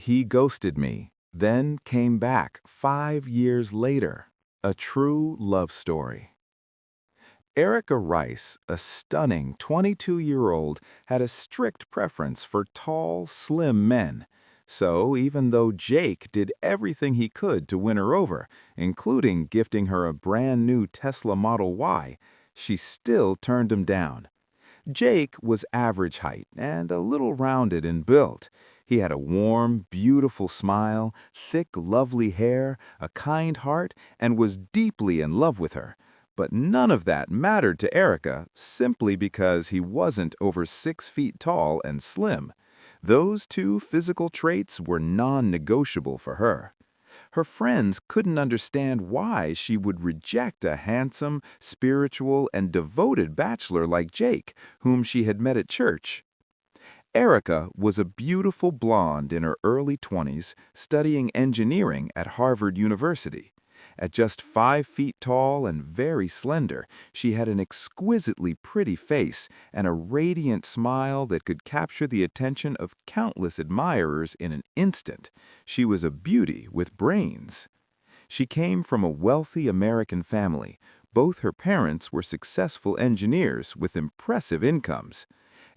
He ghosted me, then came back 5 years later. A true love story. Erika Rice, a stunning 22-year-old, had a strict preference for tall, slim men. So even though Jake did everything he could to win her over, including gifting her a brand new Tesla Model Y, she still turned him down. Jake was average height and a little rounded in build. He had a warm, beautiful smile, thick, lovely hair, a kind heart, and was deeply in love with her. But none of that mattered to Erika simply because he wasn't over 6 feet tall and slim. Those two physical traits were non-negotiable for her. Her friends couldn't understand why she would reject a handsome, spiritual, and devoted bachelor like Jake, whom she had met at church. Erika was a beautiful blonde in her early 20s, studying engineering at Harvard University. At just 5 feet tall and very slender, she had an exquisitely pretty face and a radiant smile that could capture the attention of countless admirers in an instant. She was a beauty with brains. She came from a wealthy American family. Both her parents were successful engineers with impressive incomes.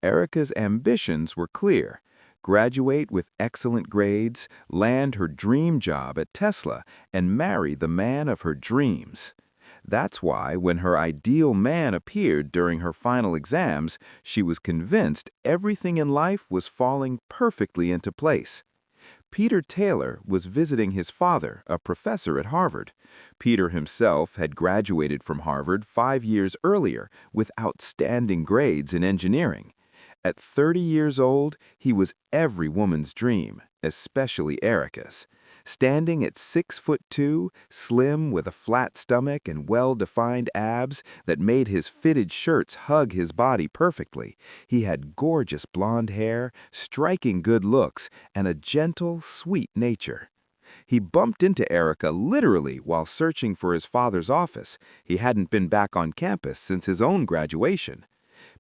Erika's ambitions were clear: graduate with excellent grades, land her dream job at Tesla, and marry the man of her dreams. That's why, when her ideal man appeared during her final exams, she was convinced everything in life was falling perfectly into place. Peter Taylor was visiting his father, a professor at Harvard. Peter himself had graduated from Harvard 5 years earlier with outstanding grades in engineering. At 30 years old, he was every woman's dream, especially Erika's. Standing at 6'2", slim with a flat stomach and well-defined abs that made his fitted shirts hug his body perfectly, he had gorgeous blonde hair, striking good looks, and a gentle, sweet nature. He bumped into Erika literally while searching for his father's office. He hadn't been back on campus since his own graduation.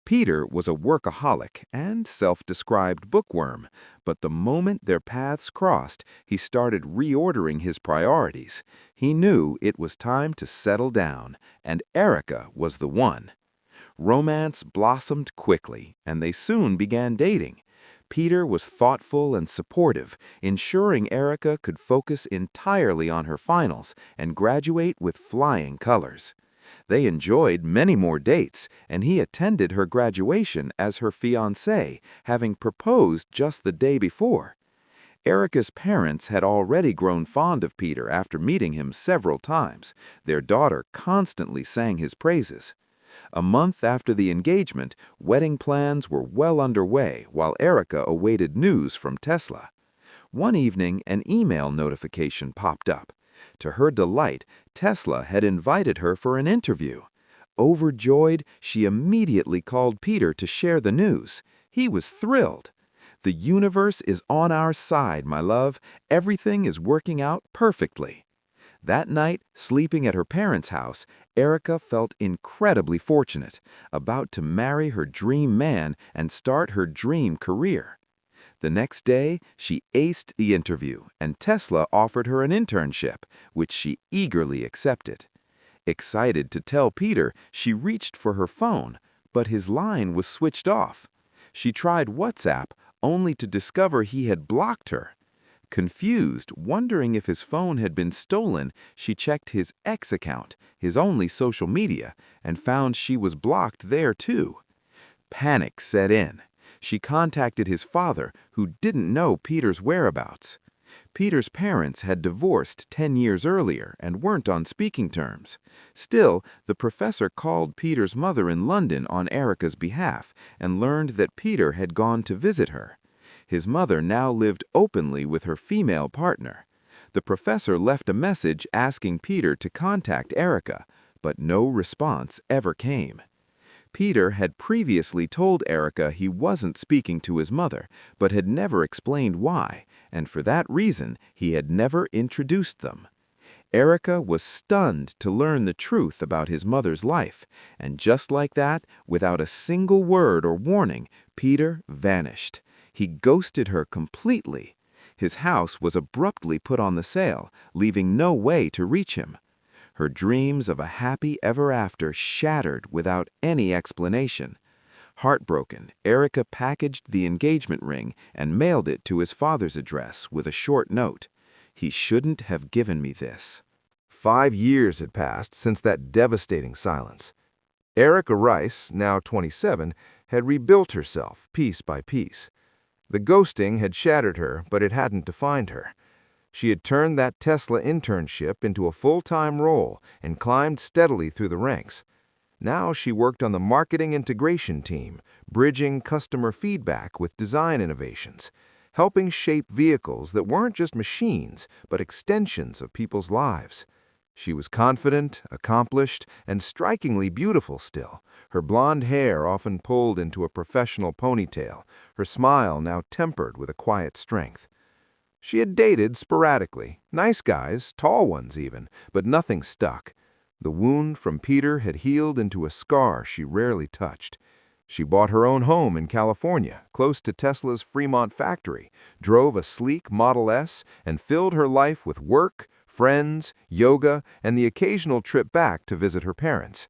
Peter was a workaholic and self-described bookworm, but the moment their paths crossed, he started reordering his priorities. He knew it was time to settle down, and Erika was the one. Romance blossomed quickly, and they soon began dating. Peter was thoughtful and supportive, ensuring Erika could focus entirely on her finals and graduate with flying colors. They enjoyed many more dates, and he attended her graduation as her fiancé, having proposed just the day before. Erika's parents had already grown fond of Peter after meeting him several times. Their daughter constantly sang his praises. A month after the engagement, wedding plans were well underway while Erika awaited news from Tesla. One evening, an email notification popped up. To her delight, Tesla had invited her for an interview. Overjoyed, she immediately called Peter to share the news. He was thrilled. "The universe is on our side, my love. Everything is working out perfectly." That night, sleeping at her parents' house, Erika felt incredibly fortunate, about to marry her dream man and start her dream career. The next day, she aced the interview, and Tesla offered her an internship, which she eagerly accepted. Excited to tell Peter, she reached for her phone, but his line was switched off. She tried WhatsApp, only to discover he had blocked her. Confused, wondering if his phone had been stolen, she checked his X account, his only social media, and found she was blocked there too. Panic set in. She contacted his father, who didn't know Peter's whereabouts. Peter's parents had divorced 10 years earlier and weren't on speaking terms. Still, the professor called Peter's mother in London on Erika's behalf and learned that Peter had gone to visit her. His mother now lived openly with her female partner. The professor left a message asking Peter to contact Erika, but no response ever came. Peter had previously told Erika he wasn't speaking to his mother, but had never explained why, and for that reason he had never introduced them. Erika was stunned to learn the truth about his mother's life, and just like that, without a single word or warning, Peter vanished. He ghosted her completely. His house was abruptly put on the sale, leaving no way to reach him. Her dreams of a happy ever after shattered without any explanation. Heartbroken, Erika packaged the engagement ring and mailed it to his father's address with a short note. He shouldn't have given me this. 5 years had passed since that devastating silence. Erika Rice, now 27, had rebuilt herself piece by piece. The ghosting had shattered her, but it hadn't defined her. She had turned that Tesla internship into a full-time role and climbed steadily through the ranks. Now she worked on the marketing integration team, bridging customer feedback with design innovations, helping shape vehicles that weren't just machines, but extensions of people's lives. She was confident, accomplished, and strikingly beautiful still, her blonde hair often pulled into a professional ponytail, her smile now tempered with a quiet strength. She had dated sporadically, nice guys, tall ones even, but nothing stuck. The wound from Peter had healed into a scar she rarely touched. She bought her own home in California, close to Tesla's Fremont factory, drove a sleek Model S, and filled her life with work, friends, yoga, and the occasional trip back to visit her parents.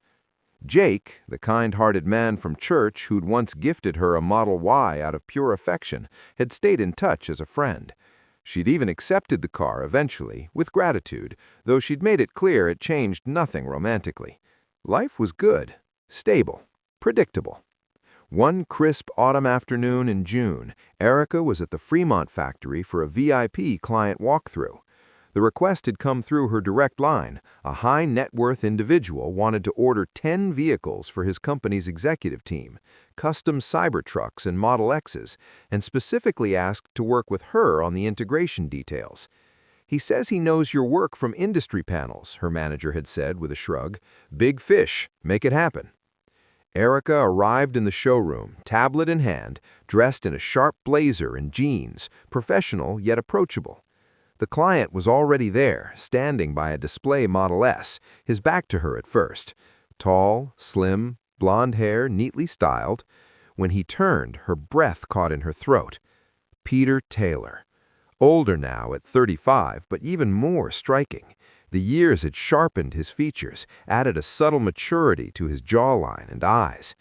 Jake, the kind-hearted man from church who'd once gifted her a Model Y out of pure affection, had stayed in touch as a friend. She'd even accepted the car eventually, with gratitude, though she'd made it clear it changed nothing romantically. Life was good, stable, predictable. One crisp autumn afternoon in June, Erika was at the Fremont factory for a VIP client walkthrough. The request had come through her direct line. A high-net-worth individual wanted to order 10 vehicles for his company's executive team, custom Cybertrucks and Model X's, and specifically asked to work with her on the integration details. "He says he knows your work from industry panels," her manager had said with a shrug. "Big fish. Make it happen." Erika arrived in the showroom, tablet in hand, dressed in a sharp blazer and jeans, professional yet approachable. The client was already there, standing by a display Model S, his back to her at first. Tall, slim, blonde hair neatly styled. When he turned, her breath caught in her throat. Peter Taylor. Older now at 35, but even more striking. The years had sharpened his features, added a subtle maturity to his jawline and eyes.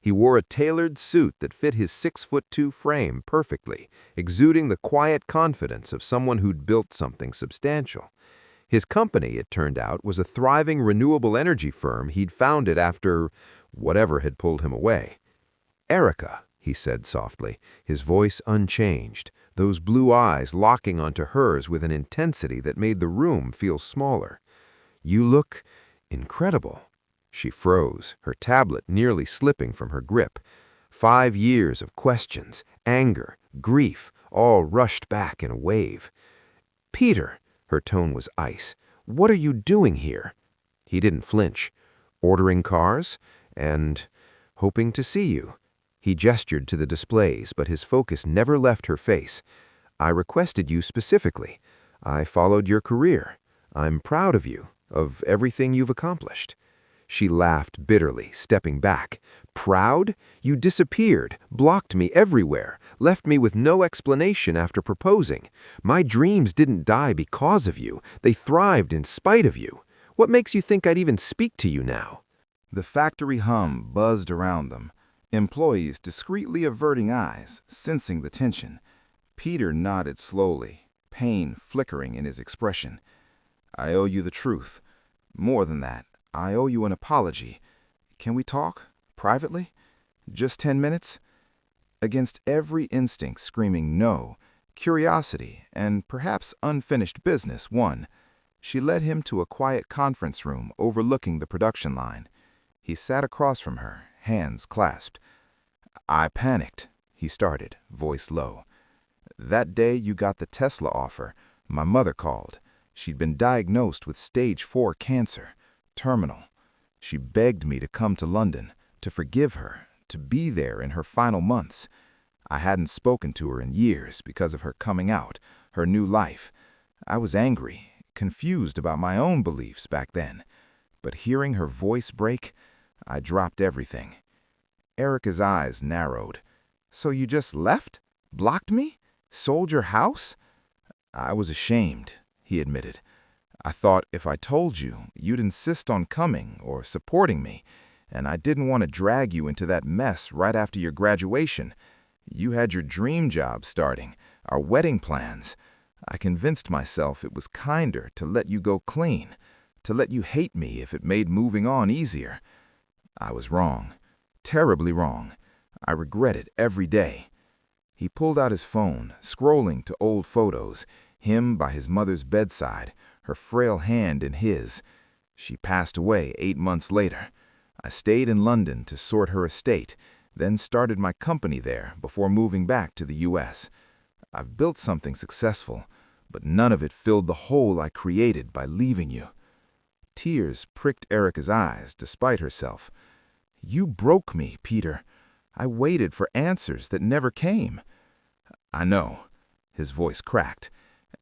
He wore a tailored suit that fit his 6'2" frame perfectly, exuding the quiet confidence of someone who'd built something substantial. His company, it turned out, was a thriving renewable energy firm he'd founded after whatever had pulled him away. "Erika," he said softly, his voice unchanged, those blue eyes locking onto hers with an intensity that made the room feel smaller. "You look incredible." She froze, her tablet nearly slipping from her grip. 5 years of questions, anger, grief, all rushed back in a wave. "Peter," her tone was ice, "what are you doing here?" He didn't flinch. "Ordering cars and hoping to see you." He gestured to the displays, but his focus never left her face. "I requested you specifically. I followed your career. I'm proud of you, of everything you've accomplished." She laughed bitterly, stepping back. "Proud? You disappeared, blocked me everywhere, left me with no explanation after proposing. My dreams didn't die because of you. They thrived in spite of you. What makes you think I'd even speak to you now?" The factory hum buzzed around them, employees discreetly averting eyes, sensing the tension. Peter nodded slowly, pain flickering in his expression. "I owe you the truth. More than that, I owe you an apology. Can we talk? Privately? Just 10 minutes?" Against every instinct screaming no, curiosity, and perhaps unfinished business won. She led him to a quiet conference room overlooking the production line. He sat across from her, hands clasped. "I panicked," he started, voice low. "That day you got the Tesla offer, my mother called. She'd been diagnosed with stage 4 cancer. Terminal. She begged me to come to London, to forgive her, to be there in her final months. I hadn't spoken to her in years because of her coming out, her new life. I was angry, confused about my own beliefs back then. But hearing her voice break, I dropped everything." Erika's eyes narrowed. "So you just left? Blocked me? Sold your house?" I was ashamed, he admitted. I thought if I told you, you'd insist on coming or supporting me, and I didn't want to drag you into that mess right after your graduation. You had your dream job starting, our wedding plans. I convinced myself it was kinder to let you go clean, to let you hate me if it made moving on easier. I was wrong, terribly wrong. I regret it every day. He pulled out his phone, scrolling to old photos, him by his mother's bedside, her frail hand in his. She passed away 8 months later. I stayed in London to sort her estate, then started my company there before moving back to the U.S. I've built something successful, but none of it filled the hole I created by leaving you. Tears pricked Erika's eyes despite herself. You broke me, Peter. I waited for answers that never came. I know, his voice cracked,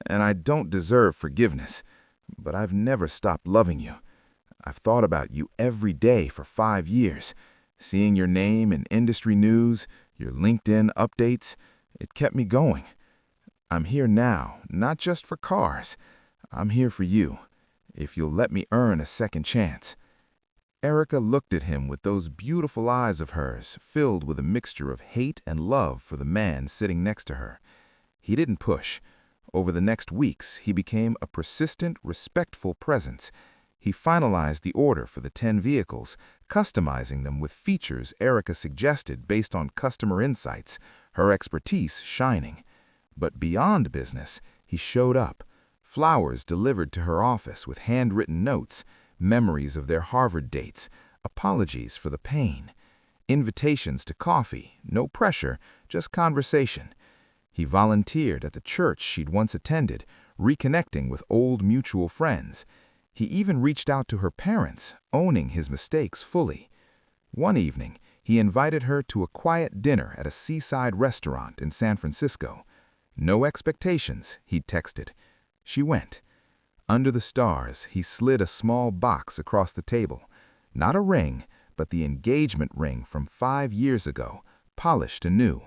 and I don't deserve forgiveness, but I've never stopped loving you. I've thought about you every day for 5 years. Seeing your name in industry news, your LinkedIn updates, it kept me going. I'm here now, not just for cars. I'm here for you, if you'll let me earn a second chance. Erika looked at him with those beautiful eyes of hers, filled with a mixture of hate and love for the man sitting next to her. He didn't push. Over the next weeks, he became a persistent, respectful presence. He finalized the order for the 10 vehicles, customizing them with features Erika suggested based on customer insights, her expertise shining. But beyond business, he showed up. Flowers delivered to her office with handwritten notes, memories of their Harvard dates, apologies for the pain, invitations to coffee, no pressure, just conversation. He volunteered at the church she'd once attended, reconnecting with old mutual friends. He even reached out to her parents, owning his mistakes fully. One evening, he invited her to a quiet dinner at a seaside restaurant in San Francisco. No expectations, he'd texted. She went. Under the stars, he slid a small box across the table. Not a ring, but the engagement ring from 5 years ago, polished anew.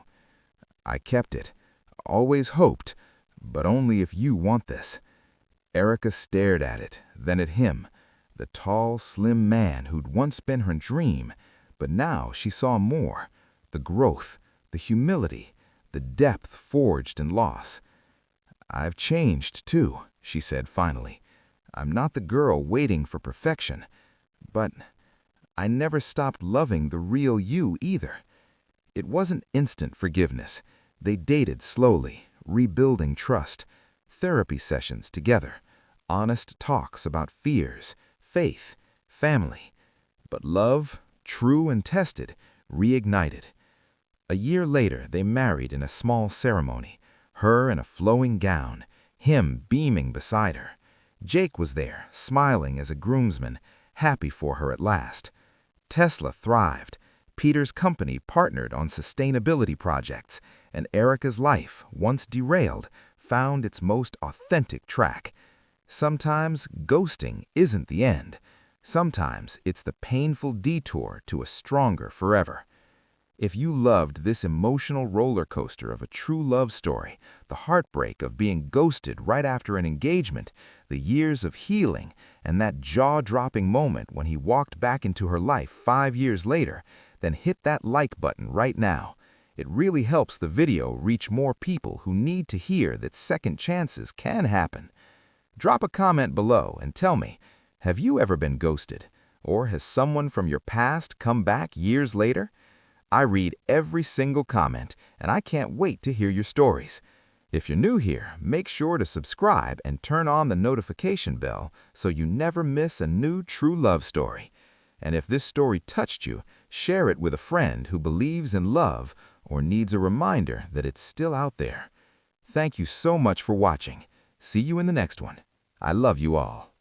I kept it. Always hoped, but only if you want this. Erika stared at it, then at him, the tall, slim man who'd once been her dream, but now she saw more, the growth, the humility, the depth forged in loss. I've changed, too, she said finally. I'm not the girl waiting for perfection, but I never stopped loving the real you either. It wasn't instant forgiveness. They dated slowly, rebuilding trust, therapy sessions together, honest talks about fears, faith, family. But love, true and tested, reignited. A year later, they married in a small ceremony, her in a flowing gown, him beaming beside her. Jake was there, smiling as a groomsman, happy for her at last. Tesla thrived. Peter's company partnered on sustainability projects, and Erika's life, once derailed, found its most authentic track. Sometimes ghosting isn't the end. Sometimes it's the painful detour to a stronger forever. If you loved this emotional roller coaster of a true love story, the heartbreak of being ghosted right after an engagement, the years of healing, and that jaw-dropping moment when he walked back into her life 5 years later, then hit that like button right now. It really helps the video reach more people who need to hear that second chances can happen. Drop a comment below and tell me, have you ever been ghosted? Or has someone from your past come back years later? I read every single comment, and I can't wait to hear your stories. If you're new here, make sure to subscribe and turn on the notification bell so you never miss a new true love story. And if this story touched you, share it with a friend who believes in love or needs a reminder that it's still out there. Thank you so much for watching. See you in the next one. I love you all.